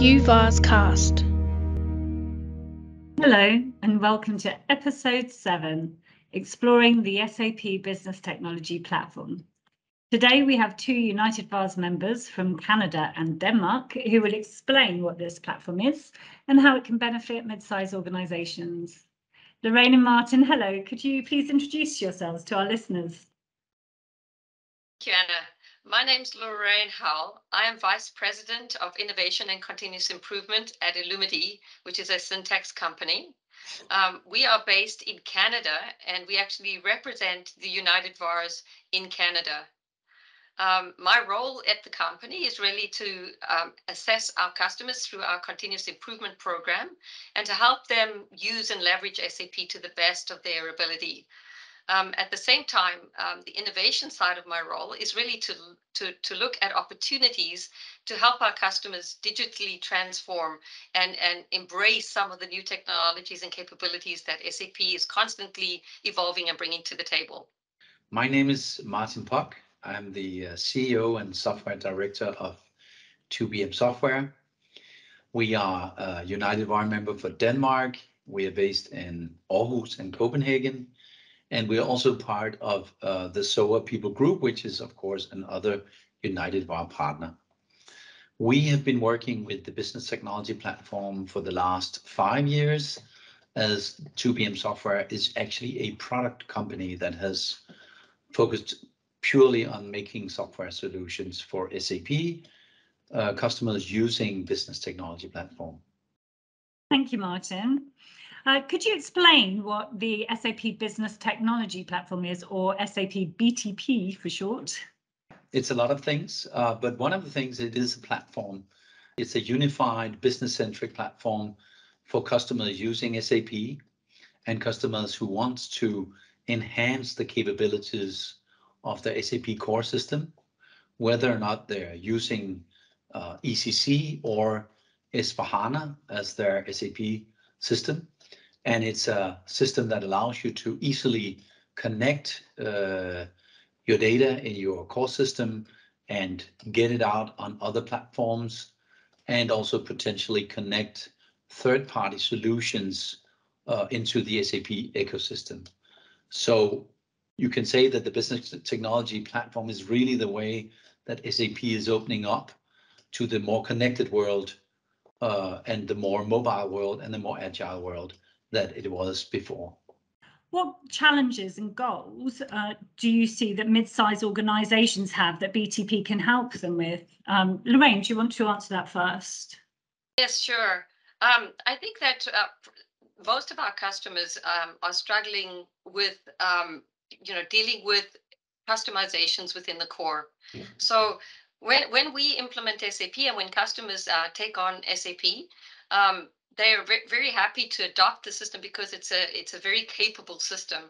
UVARs cast. Hello and welcome to episode 7, Exploring the SAP Business Technology Platform. Today we have two United VARs members from Canada and Denmark who will explain what this platform is and how it can benefit mid-sized organisations. Lorraine and Martin, hello. Could you please introduce yourselves to our listeners? Thank you, Anna. My name is Lorraine. I am Vice President of Innovation and Continuous Improvement at Illumity, which is a syntax company. We are based in Canada, and we actually represent the United VARs in Canada. My role at the company is really to assess our customers through our continuous improvement program and to help them use and leverage SAP to the best of their ability. At the same time, the innovation side of my role is really to look at opportunities to help our customers digitally transform and embrace some of the new technologies and capabilities that SAP is constantly evolving and bringing to the table. My name is Martin Pock. I'm the CEO and Software Director of 2BM Software. We are a United VAR member for Denmark. We are based in Aarhus and Copenhagen. And we are also part of the SOA People Group, which is, of course, another United VAR partner. We have been working with the business technology platform for the last 5 years, as 2BM Software is actually a product company that has focused purely on making software solutions for SAP customers using business technology platform. Thank you, Martin. Could you explain what the SAP Business Technology Platform is, or SAP BTP for short? It's a lot of things, but one of the things, it is a platform. It's a unified business-centric platform for customers using SAP and customers who want to enhance the capabilities of the SAP core system, whether or not they're using ECC or S/4HANA as their SAP system. And it's a system that allows you to easily connect your data in your core system and get it out on other platforms, and also potentially connect third-party solutions into the SAP ecosystem. So you can say that the business technology platform is really the way that SAP is opening up to the more connected world and the more mobile world and the more agile world that it was before. What challenges and goals do you see that mid-sized organisations have that BTP can help them with? Lorraine, do you want to answer that first? Yes, sure. I think that most of our customers are struggling with, dealing with customizations within the core. So when we implement SAP and when customers take on SAP, they are very happy to adopt the system because it's a very capable system.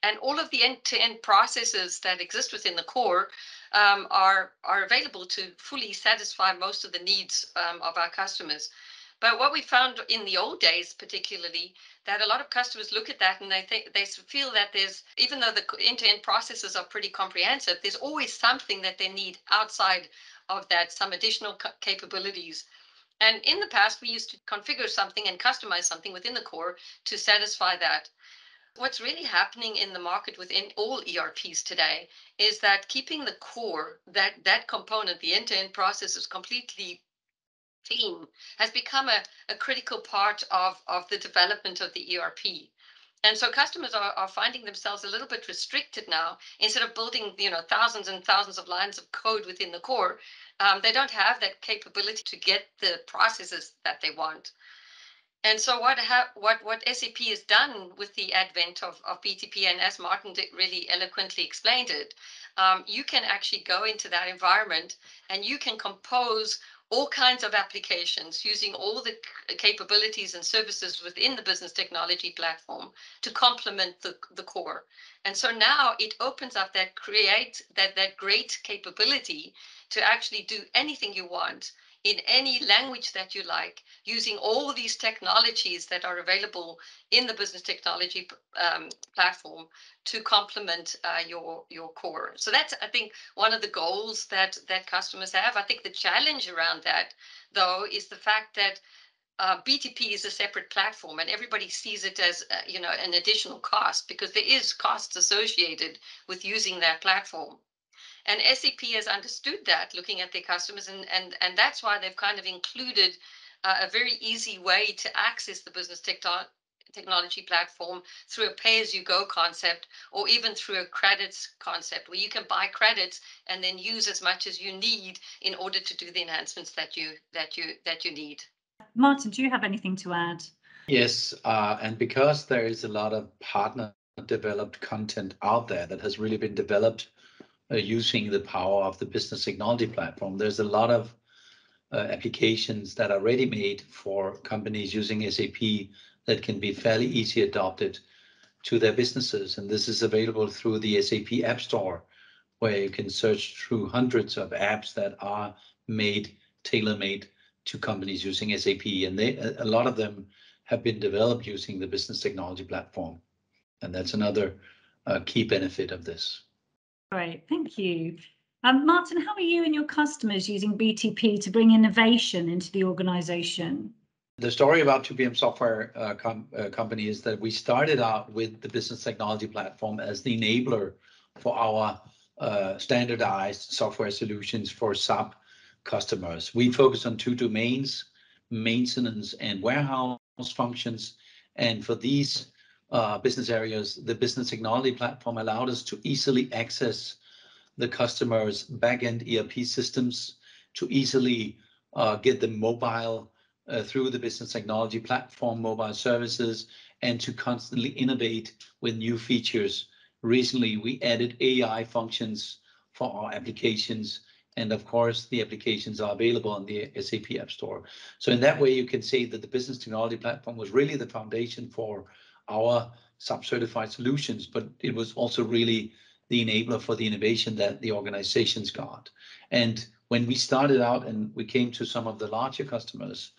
And all of the end-to-end processes that exist within the core are available to fully satisfy most of the needs of our customers. But what we found in the old days, particularly, that a lot of customers look at that and they feel that even though the end-to-end processes are pretty comprehensive, there's always something that they need outside of that, some additional capabilities. And in the past, we used to configure something and customize something within the core to satisfy that. What's really happening in the market within all ERPs today is that keeping the core, that component, the end-to-end process is completely clean, has become a critical part of the development of the ERP. And so customers are finding themselves a little bit restricted now. Instead of building, thousands and thousands of lines of code within the core, they don't have that capability to get the processes that they want. And so what SAP has done with the advent of BTP, and as Martin really eloquently explained it, you can actually go into that environment and you can compose all kinds of applications using all the capabilities and services within the business technology platform to complement the core. And so now it opens up that great capability to actually do anything you want in any language that you like, using all these technologies that are available in the business technology platform to complement your core. So that's, I think, one of the goals that customers have. I think the challenge around that, though, is the fact that BTP is a separate platform, and everybody sees it as an additional cost, because there is costs associated with using that platform. And SAP has understood that, looking at their customers, and that's why they've kind of included a very easy way to access the business technology platform through a pay-as-you-go concept, or even through a credits concept, where you can buy credits and then use as much as you need in order to do the enhancements that you need. Martin, do you have anything to add? Yes, and because there is a lot of partner developed content out there that has really been developed using the power of the business technology platform, there's a lot of applications that are ready-made for companies using SAP that can be fairly easy adopted to their businesses. And this is available through the SAP App Store, where you can search through hundreds of apps that are tailor-made to companies using SAP. And a lot of them have been developed using the business technology platform. And that's another key benefit of this. Great, thank you. Martin, how are you and your customers using BTP to bring innovation into the organization? The story about 2PM Software Company is that we started out with the business technology platform as the enabler for our standardized software solutions for SAP customers. We focus on two domains: maintenance and warehouse functions. And for these business areas, the business technology platform allowed us to easily access the customer's backend ERP systems, to easily get them mobile through the business technology platform, mobile services, and to constantly innovate with new features. Recently, we added AI functions for our applications, and of course, the applications are available on the SAP App Store. So in that way, you can say that the business technology platform was really the foundation for our SAP certified solutions, but it was also really the enabler for the innovation that the organizations got. And when we started out and we came to some of the larger customers,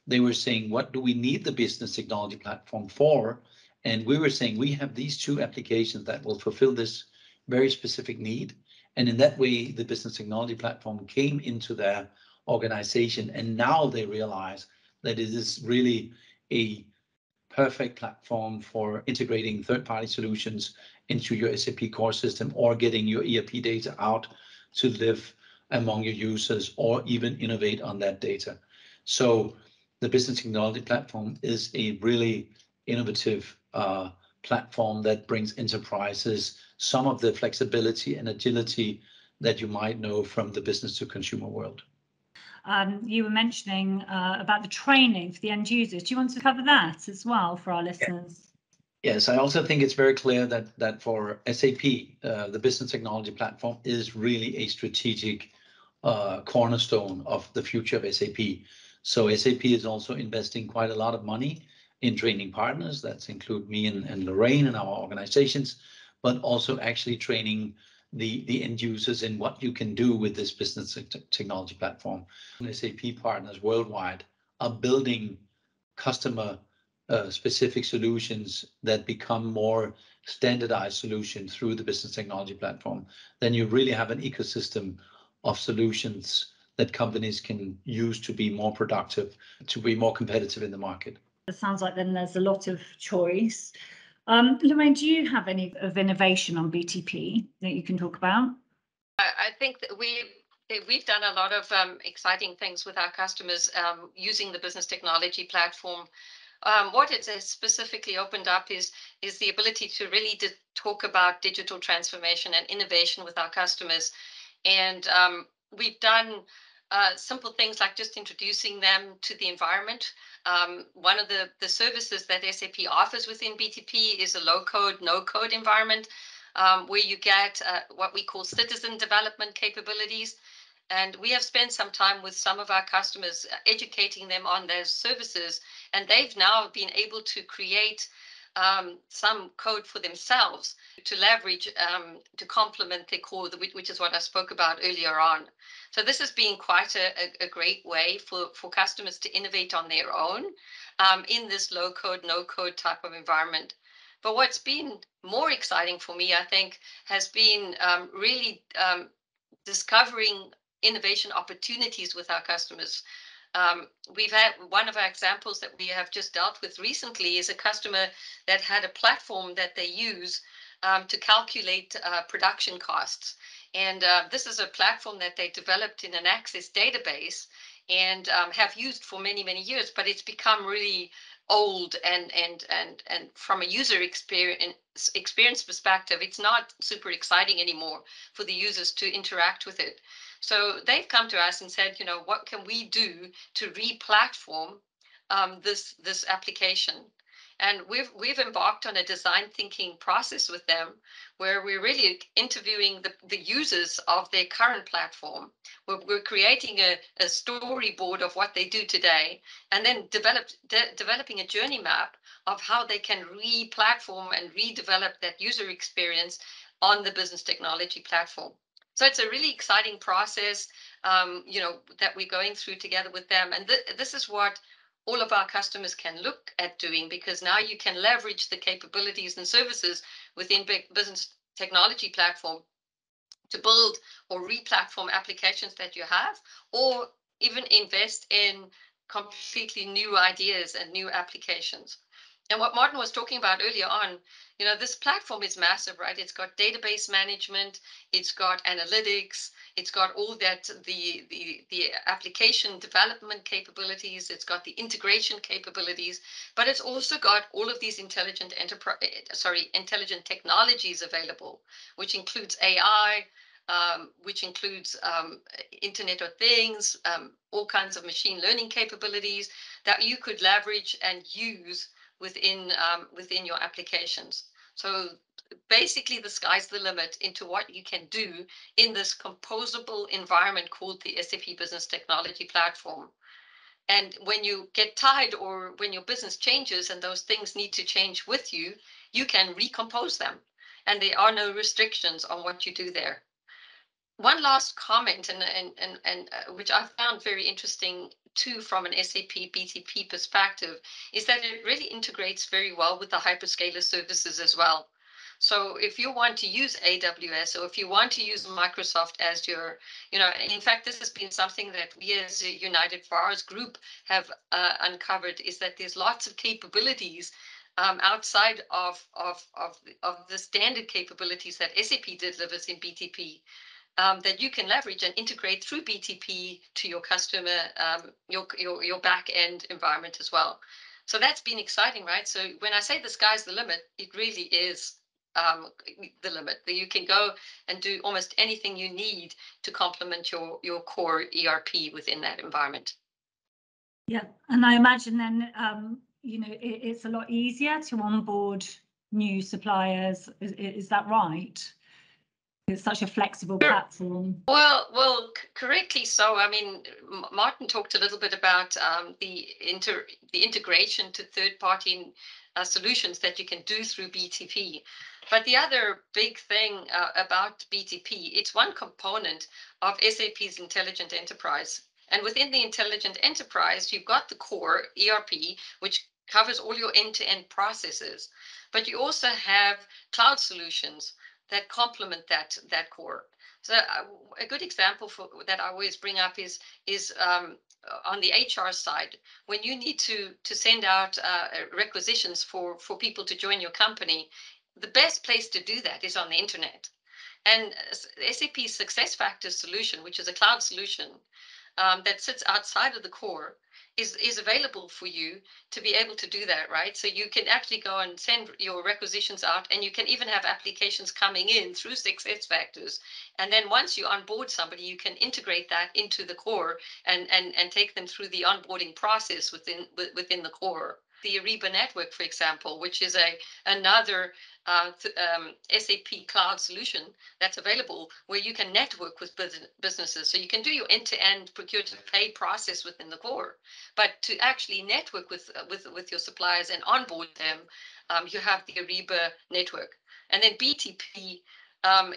they were saying, what do we need the business technology platform for? And we were saying, we have these two applications that will fulfill this very specific need. And in that way, the business technology platform came into their organization. And now they realize that it is really a perfect platform for integrating third-party solutions into your SAP core system, or getting your ERP data out to live among your users, or even innovate on that data. So the business technology platform is a really innovative platform that brings enterprises some of the flexibility and agility that you might know from the business to consumer world. You were mentioning about the training for the end users. Do you want to cover that as well for our listeners? Yes, I also think it's very clear that for SAP, the business technology platform is really a strategic cornerstone of the future of SAP. So SAP is also investing quite a lot of money in training partners. That include me and Lorraine and our organizations, but also actually training the end users in what you can do with this business technology platform. SAP partners worldwide are building customer specific solutions that become more standardized solutions through the business technology platform. Then you really have an ecosystem of solutions that companies can use to be more productive, to be more competitive in the market. It sounds like then there's a lot of choice. Lorraine, do you have any of innovation on BTP that you can talk about? I think that we've done a lot of exciting things with our customers using the business technology platform. What it has specifically opened up is the ability to really talk about digital transformation and innovation with our customers. And we've done simple things like just introducing them to the environment. One of the services that SAP offers within BTP is a low-code, no-code environment, where you get what we call citizen development capabilities. And we have spent some time with some of our customers educating them on those services, and they've now been able to create some code for themselves to leverage to complement their core, which is what I spoke about earlier on. So this has been quite a great way for customers to innovate on their own in this low code, no code type of environment. But what's been more exciting for me, I think, has been really discovering innovation opportunities with our customers. We've had one of our examples that we have just dealt with recently is a customer that had a platform that they use to calculate production costs. And this is a platform that they developed in an Access database and have used for many, many years, but it's become really old and from a user experience perspective, it's not super exciting anymore for the users to interact with it. So they've come to us and said, you know, what can we do to re-platform this application? And we've embarked on a design thinking process with them where we're really interviewing the users of their current platform. We're creating a storyboard of what they do today, and then developing a journey map of how they can re-platform and redevelop that user experience on the business technology platform. So it's a really exciting process, you know, that we're going through together with them. And this is what all of our customers can look at doing, because now you can leverage the capabilities and services within business technology platform to build or re-platform applications that you have, or even invest in completely new ideas and new applications. And what Martin was talking about earlier on, you know, this platform is massive, right? It's got database management, it's got analytics, it's got all that, the application development capabilities, it's got the integration capabilities, but it's also got all of these intelligent technologies available, which includes AI, which includes Internet of Things, all kinds of machine learning capabilities that you could leverage and use within your applications. So basically the sky's the limit into what you can do in this composable environment called the SAP Business Technology Platform. And when you get tired or when your business changes and those things need to change with you, you can recompose them. And there are no restrictions on what you do there. One last comment, and which I found very interesting too from an SAP BTP perspective, is that it really integrates very well with the hyperscaler services as well. So if you want to use AWS or if you want to use Microsoft Azure, you know, in fact, this has been something that we as a United VARs group have uncovered, is that there's lots of capabilities outside of the standard capabilities that SAP delivers in BTP. That you can leverage and integrate through BTP to your customer, your back-end environment as well. So that's been exciting, right? So when I say the sky's the limit, it really is the limit. That you can go and do almost anything you need to complement your core ERP within that environment. Yeah, and I imagine then, you know, it's a lot easier to onboard new suppliers. Is that right? It's such a flexible platform. Well, correctly so. I mean, Martin talked a little bit about the integration to third-party solutions that you can do through BTP. But the other big thing about BTP, it's one component of SAP's Intelligent Enterprise. And within the Intelligent Enterprise, you've got the core ERP, which covers all your end-to-end processes. But you also have cloud solutions that complement that core. So a good example that I always bring up is on the HR side, when you need to send out requisitions for people to join your company, the best place to do that is on the internet. And SAP's SuccessFactors solution, which is a cloud solution that sits outside of the core, is available for you to be able to do that, right? So you can actually go and send your requisitions out, and you can even have applications coming in through SuccessFactors. And then once you onboard somebody, you can integrate that into the core and take them through the onboarding process within the core. The Ariba network, for example, which is another SAP cloud solution that's available where you can network with businesses. So you can do your end-to-end procure to pay process within the core, but to actually network with your suppliers and onboard them, you have the Ariba network. And then BTP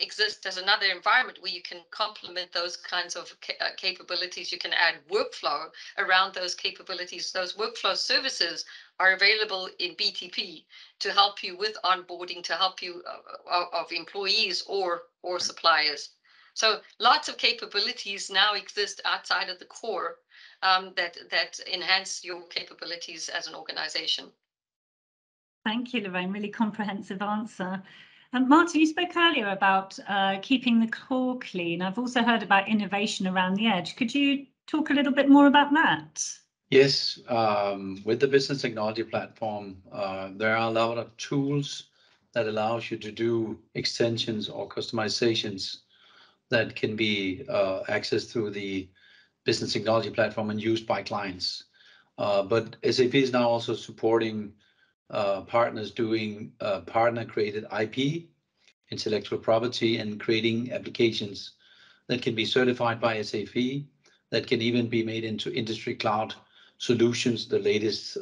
exists as another environment where you can complement those kinds of capabilities. You can add workflow around those capabilities. Those workflow services are available in BTP to help you with onboarding, to help you of employees or suppliers. So lots of capabilities now exist outside of the core that enhance your capabilities as an organization. Thank you, Lorraine. Really comprehensive answer. Martin, you spoke earlier about keeping the core clean. I've also heard about innovation around the edge. Could you talk a little bit more about that? Yes, with the business technology platform, there are a lot of tools that allows you to do extensions or customizations that can be accessed through the business technology platform and used by clients. But SAP is now also supporting partners doing partner-created IP, intellectual property, and creating applications that can be certified by SAP, that can even be made into industry cloud solutions, the latest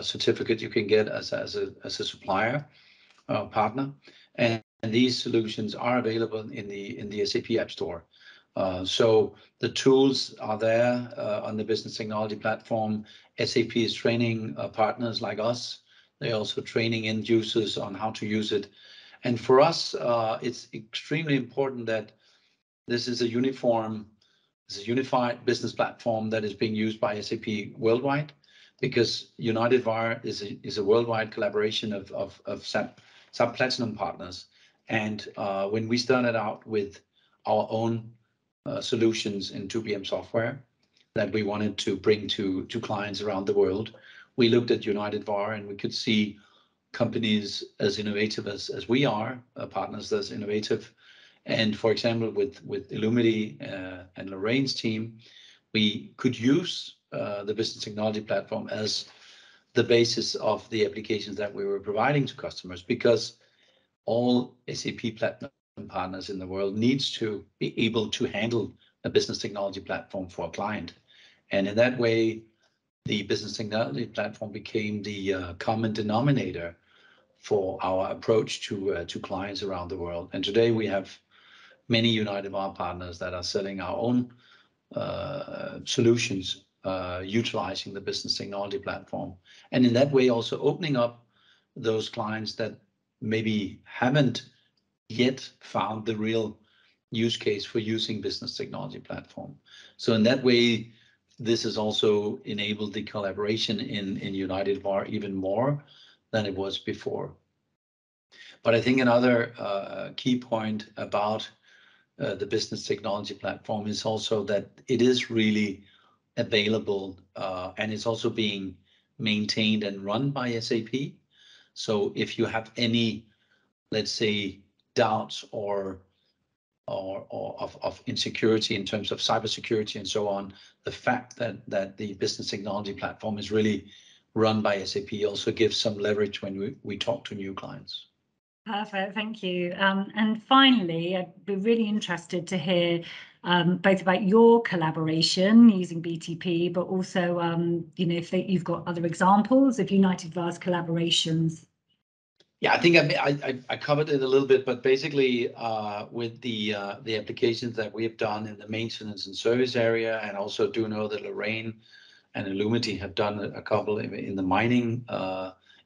certificate you can get as a supplier partner. And these solutions are available in the SAP App Store. So the tools are there on the business technology platform. SAP is training partners like us. They're also training end users on how to use it. And for us, it's extremely important that this is a unified business platform that is being used by SAP worldwide, because United VAR is a worldwide collaboration of SAP Platinum partners. And when we started out with our own solutions in 2PM software that we wanted to bring to clients around the world, we looked at United VAR and we could see companies as innovative as we are, partners as innovative. And for example, with Illumity and Lorraine's team, we could use the business technology platform as the basis of the applications that we were providing to customers, because all SAP Platinum partners in the world needs to be able to handle a business technology platform for a client. And in that way, the business technology platform became the common denominator for our approach to clients around the world. And today we have many United VAR partners that are selling our own solutions, utilizing the business technology platform. And in that way, also opening up those clients that maybe haven't yet found the real use case for using business technology platform. So in that way, this has also enabled the collaboration in United VAR even more than it was before. But I think another key point about the business technology platform is also that it is really available and it's also being maintained and run by SAP. So if you have any, let's say, doubts or of insecurity in terms of cybersecurity and so on, the fact that the business technology platform is really run by SAP also gives some leverage when we talk to new clients. Perfect, thank you. And finally, I'd be really interested to hear both about your collaboration using BTP, but also, if you've got other examples of United VARs collaborations. Yeah, I think I covered it a little bit, but basically with the applications that we have done in the maintenance and service area, and also do know that Lorraine and Illumity have done a couple in the mining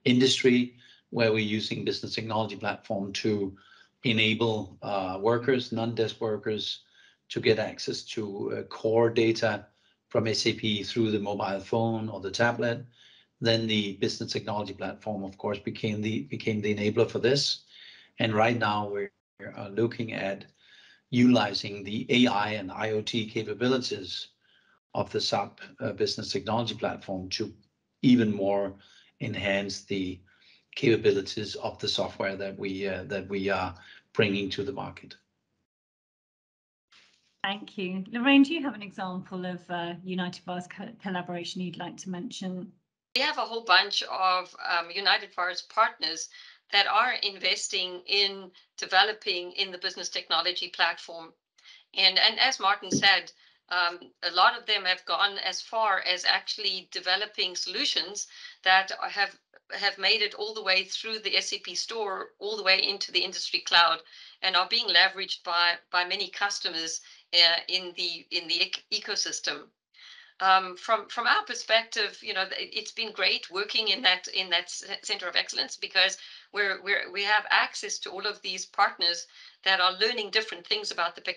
industry, where we're using business technology platform to enable workers, non-desk workers, to get access to core data from SAP through the mobile phone or the tablet. Then the business technology platform, of course, became the enabler for this. And right now we're looking at utilizing the AI and IoT capabilities of the SAP business technology platform to even more enhance the capabilities of the software that we are bringing to the market. Thank you. Lorraine, do you have an example of United VARs collaboration you'd like to mention? We have a whole bunch of United VARs partners that are investing in developing in the business technology platform. And as Martin said, a lot of them have gone as far as actually developing solutions that have made it all the way through the SAP store, all the way into the industry cloud, and are being leveraged by many customers in the ecosystem. From our perspective, it's been great working in that center of excellence, because we have access to all of these partners that are learning different things about the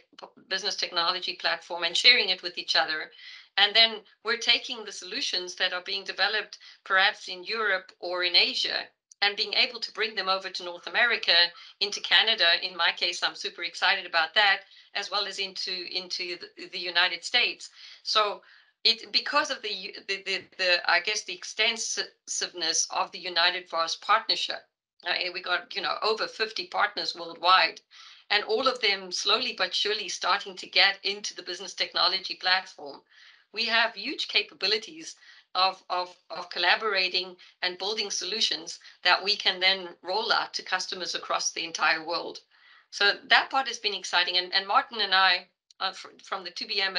business technology platform and sharing it with each other. And then we're taking the solutions that are being developed perhaps in Europe or in Asia and being able to bring them over to North America, into Canada. In my case, I'm super excited about that, as well as into the United States. So because of the I guess the extensiveness of the United VARs partnership, we got over 50 partners worldwide, and all of them slowly but surely starting to get into the business technology platform. We have huge capabilities of collaborating and building solutions that we can then roll out to customers across the entire world. So that part has been exciting, and Martin and I, from the 2BM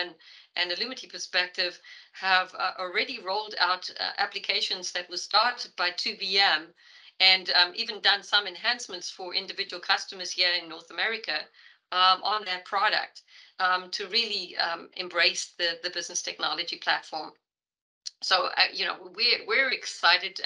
and Illumity perspective, have already rolled out applications that were started by 2BM, and even done some enhancements for individual customers here in North America on that product, to really embrace the business technology platform. So we're excited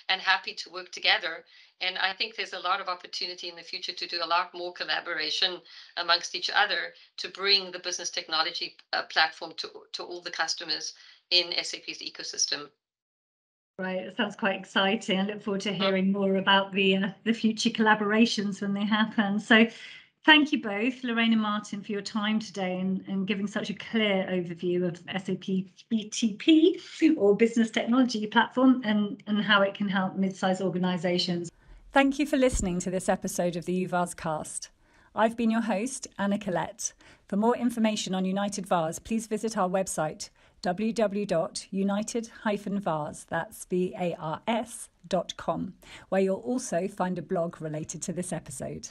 and happy to work together, and I think there's a lot of opportunity in the future to do a lot more collaboration amongst each other to bring the business technology platform to all the customers in SAP's ecosystem. Right, it sounds quite exciting. I look forward to hearing more about the future collaborations when they happen. So thank you both, Lorraine and Martin, for your time today and giving such a clear overview of SAP BTP, or Business Technology Platform, and how it can help mid-sized organisations. Thank you for listening to this episode of the UVARs cast. I've been your host, Anna Collette. For more information on United VARs, please visit our website, www.united-vars, that's VARS.com, where you'll also find a blog related to this episode.